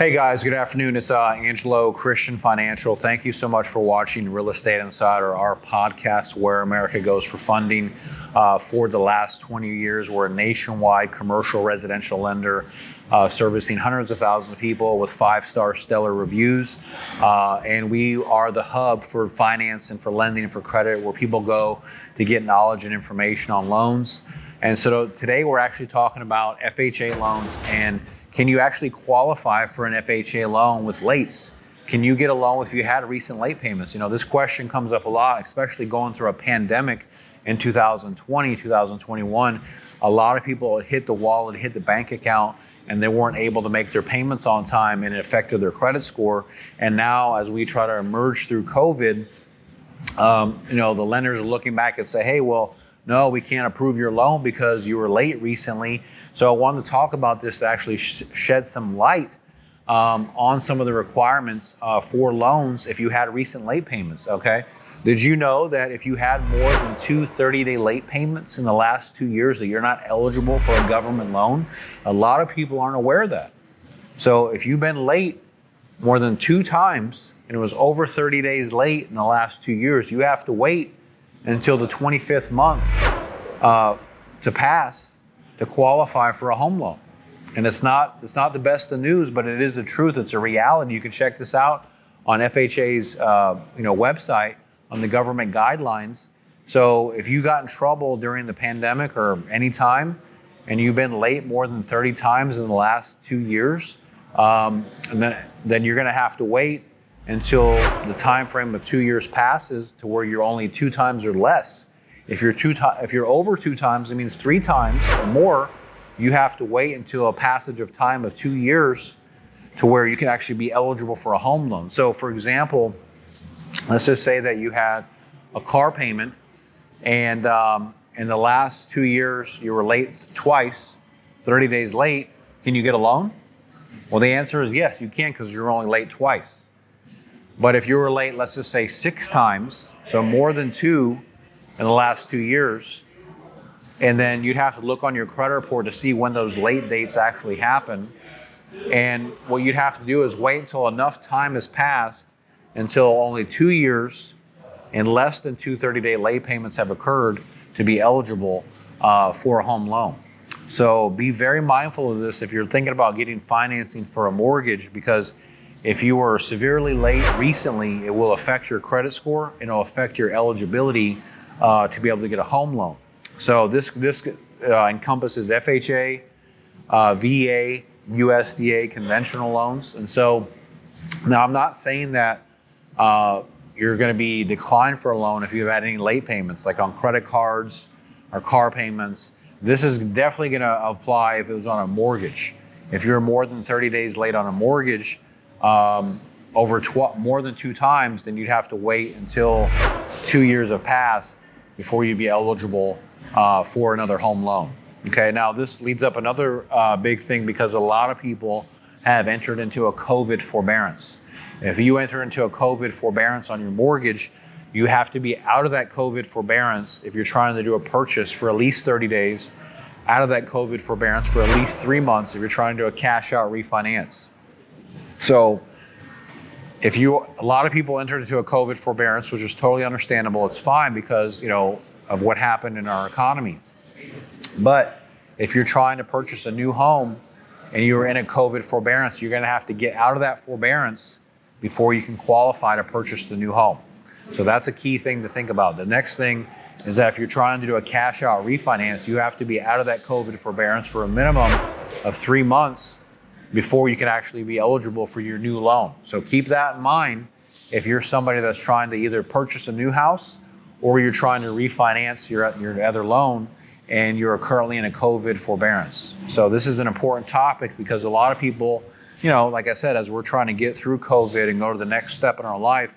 Hey guys, good afternoon. It's Angelo Christian Financial. Thank you so much for watching Real Estate Insider, our podcast where America goes for funding. For the last 20 years, we're a nationwide commercial residential lender servicing hundreds of thousands of people with 5-star stellar reviews. And we are the hub for finance and for lending and for credit where people go to get knowledge and information on loans. And so today we're actually talking about FHA loans and can you actually qualify for an FHA loan with lates? Can you get a loan if you had recent late payments? You know, this question comes up a lot, especially going through a pandemic in 2020, 2021. A lot of people hit the wallet, hit the bank account, and they weren't able to make their payments on time, and it affected their credit score. And now, as we try to emerge through COVID, the lenders are looking back and say, hey, well, no, we can't approve your loan because you were late recently. So I wanted to talk about this to actually shed some light on some of the requirements for loans if you had recent late payments, okay? Did you know that if you had more than 2 30-day late payments in the last 2 years that you're not eligible for a government loan? A lot of people aren't aware of that. So if you've been late more than 2 times and it was over 30 days late in the last 2 years, you have to wait until the 25th month to pass to qualify for a home loan. And it's not the best of news, but it is the truth. It's a reality. You can check this out on FHA's website on the government guidelines. So if you got in trouble during the pandemic or any time, and you've been late more than 30 times in the last 2 years, and then you're going to have to wait until the time frame of 2 years passes to where you're only 2 times or less. If you're over 2 times, it means 3 times or more. You have to wait until a passage of time of 2 years to where you can actually be eligible for a home loan. So, for example, let's just say that you had a car payment, and in the last 2 years you were late twice, 30 days late. Can you get a loan? Well, the answer is yes, you can, because you're only late twice. But if you were late, let's just say 6 times, so more than 2 in the last 2 years, and then you'd have to look on your credit report to see when those late dates actually happen. And what you'd have to do is wait until enough time has passed until only 2 years and less than 2 30-day late payments have occurred to be eligible for a home loan. So be very mindful of this if you're thinking about getting financing for a mortgage, because if you were severely late recently, it will affect your credit score and it'll affect your eligibility to be able to get a home loan. So this encompasses FHA, VA, USDA conventional loans. And so now I'm not saying that you're going to be declined for a loan if you've had any late payments, like on credit cards or car payments. This is definitely going to apply if it was on a mortgage. If you're more than 30 days late on a mortgage, more than 2 times, then you'd have to wait until 2 years have passed before you'd be eligible for another home loan. Okay, now this leads up another big thing, because a lot of people have entered into a COVID forbearance. If you enter into a COVID forbearance on your mortgage, you have to be out of that COVID forbearance if you're trying to do a purchase for at least 30 days, out of that COVID forbearance for at least 3 months if you're trying to do a cash out refinance. So a lot of people entered into a COVID forbearance, which is totally understandable. It's fine because, of what happened in our economy. But if you're trying to purchase a new home and you're in a COVID forbearance, you're going to have to get out of that forbearance before you can qualify to purchase the new home. So that's a key thing to think about. The next thing is that if you're trying to do a cash out refinance, you have to be out of that COVID forbearance for a minimum of 3 months before you can actually be eligible for your new loan. So keep that in mind if you're somebody that's trying to either purchase a new house or you're trying to refinance your other loan and you're currently in a COVID forbearance. So this is an important topic because a lot of people, like I said, as we're trying to get through COVID and go to the next step in our life,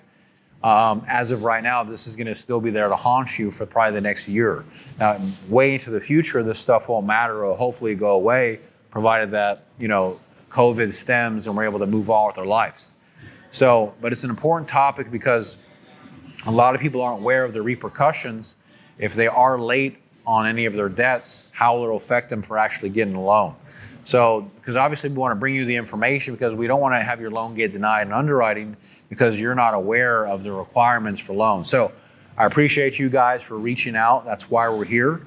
as of right now, this is going to still be there to haunt you for probably the next year. Now, way into the future, this stuff won't matter or hopefully go away, provided that, COVID stems and we're able to move on with our lives. So, but it's an important topic because a lot of people aren't aware of the repercussions if they are late on any of their debts, how it'll affect them for actually getting a loan. So, because obviously we want to bring you the information because we don't want to have your loan get denied in underwriting because you're not aware of the requirements for loans. So I appreciate you guys for reaching out. That's why we're here.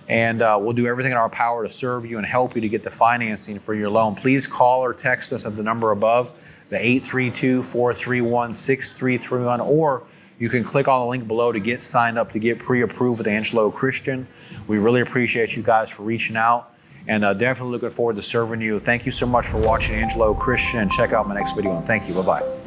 And we'll do everything in our power to serve you and help you to get the financing for your loan. Please call or text us at the number above, the 832-431-6331, or you can click on the link below to get signed up to get pre-approved with Angelo Christian. We really appreciate you guys for reaching out, and definitely looking forward to serving you. Thank you so much for watching Angelo Christian, and check out my next video, and thank you. Bye-bye.